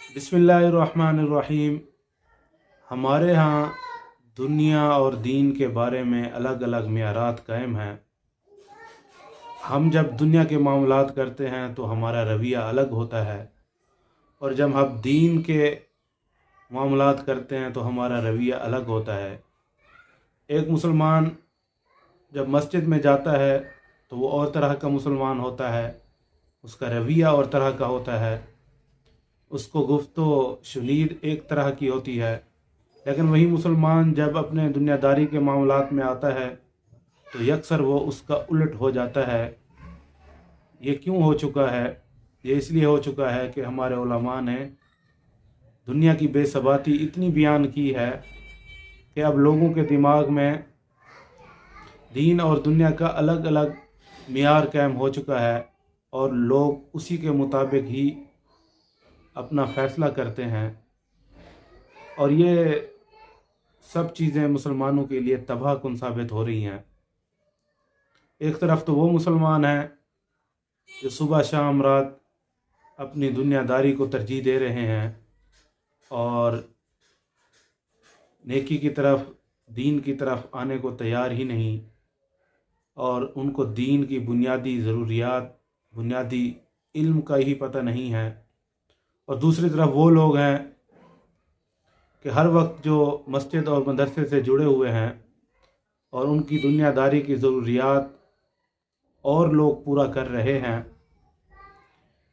बिस्मिल्लाहिर्रहमानिर्रहीम। हमारे यहाँ दुनिया और दीन के बारे में अलग अलग मियारात कायम हैं। हम जब दुनिया के मामलात करते हैं तो हमारा रवैया अलग होता है, और जब हम दीन के मामलात करते हैं तो हमारा रवैया अलग होता है। एक मुसलमान जब मस्जिद में जाता है तो वो और तरह का मुसलमान होता है, उसका रवैया और तरह का होता है, उसको गुफ्तो शनीद एक तरह की होती है। लेकिन वही मुसलमान जब अपने दुनियादारी के मामलात में आता है तो यकसर वो उसका उलट हो जाता है। ये क्यों हो चुका है? ये इसलिए हो चुका है कि हमारे उलमा ने दुनिया की बेसबाती इतनी बयान की है कि अब लोगों के दिमाग में दीन और दुनिया का अलग अलग मियार कायम हो चुका है, और लोग उसी के मुताबिक ही अपना फ़ैसला करते हैं। और ये सब चीज़ें मुसलमानों के लिए तबाहकुन साबित हो रही हैं। एक तरफ तो वो मुसलमान हैं जो सुबह शाम रात अपनी दुनियादारी को तरजीह दे रहे हैं और नेकी की तरफ, दीन की तरफ आने को तैयार ही नहीं, और उनको दीन की बुनियादी ज़रूरियात, बुनियादी इल्म का ही पता नहीं है। और दूसरी तरफ वो लोग हैं कि हर वक्त जो मस्जिद और मदरसे से जुड़े हुए हैं और उनकी दुनियादारी की ज़रूरियात और लोग पूरा कर रहे हैं।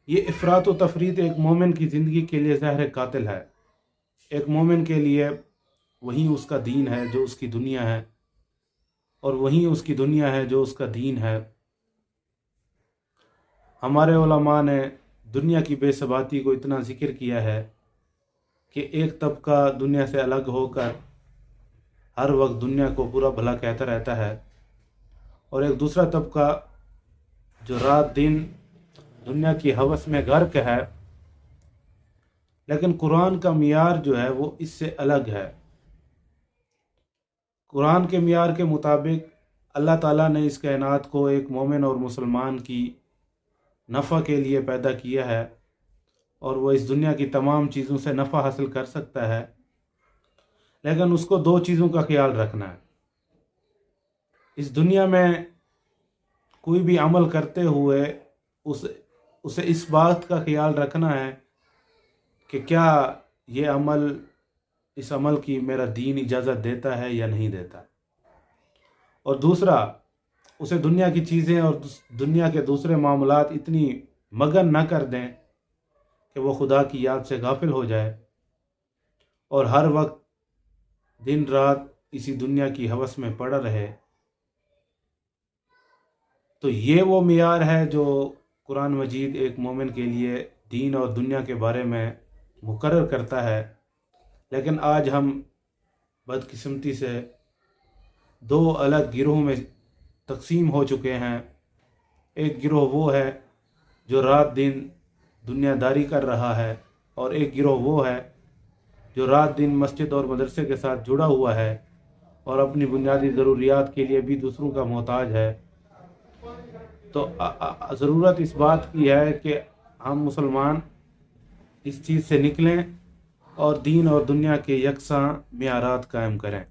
ये इफ़रात व तफरीत एक मोमिन की ज़िंदगी के लिए ज़हर कातिल है। एक मोमिन के लिए वही उसका दीन है जो उसकी दुनिया है, और वही उसकी दुनिया है जो उसका दीन है। हमारे उलमा ने दुनिया की बेसबाती को इतना ज़िक्र किया है कि एक तबका दुनिया से अलग होकर हर वक्त दुनिया को बुरा भला कहता रहता है, और एक दूसरा तबका जो रात दिन दुनिया की हवस में गर्क है। लेकिन कुरान का मियार जो है वो इससे अलग है। कुरान के मियार के मुताबिक अल्लाह ताला ने इस कायनात को एक मोमिन और मुसलमान की नफ़ा के लिए पैदा किया है, और वो इस दुनिया की तमाम चीज़ों से नफ़ा हासिल कर सकता है। लेकिन उसको दो चीज़ों का ख्याल रखना है। इस दुनिया में कोई भी अमल करते हुए उसे इस बात का ख्याल रखना है कि क्या ये अमल, इस अमल की मेरा दीन इजाज़त देता है या नहीं देता। और दूसरा, उसे दुनिया की चीज़ें और दुनिया के दूसरे मामलात इतनी मगन न कर दें कि वो खुदा की याद से गाफिल हो जाए और हर वक्त दिन रात इसी दुनिया की हवस में पड़ा रहे। तो ये वो मियार है जो कुरान मजीद एक मोमिन के लिए दीन और दुनिया के बारे में मुकर्रर करता है। लेकिन आज हम बदकिस्मती से दो अलग गिरोह में तकसीम हो चुके हैं। एक गिरोह वो है जो रात दिन दुनियादारी कर रहा है, और एक गिरोह वो है जो रात दिन मस्जिद और मदरसे के साथ जुड़ा हुआ है और अपनी बुनियादी ज़रूरियात के लिए भी दूसरों का मोहताज है। तो ज़रूरत इस बात की है कि हम मुसलमान इस चीज़ से निकलें और दीन और दुनिया के यकसां मियारात कायम करें।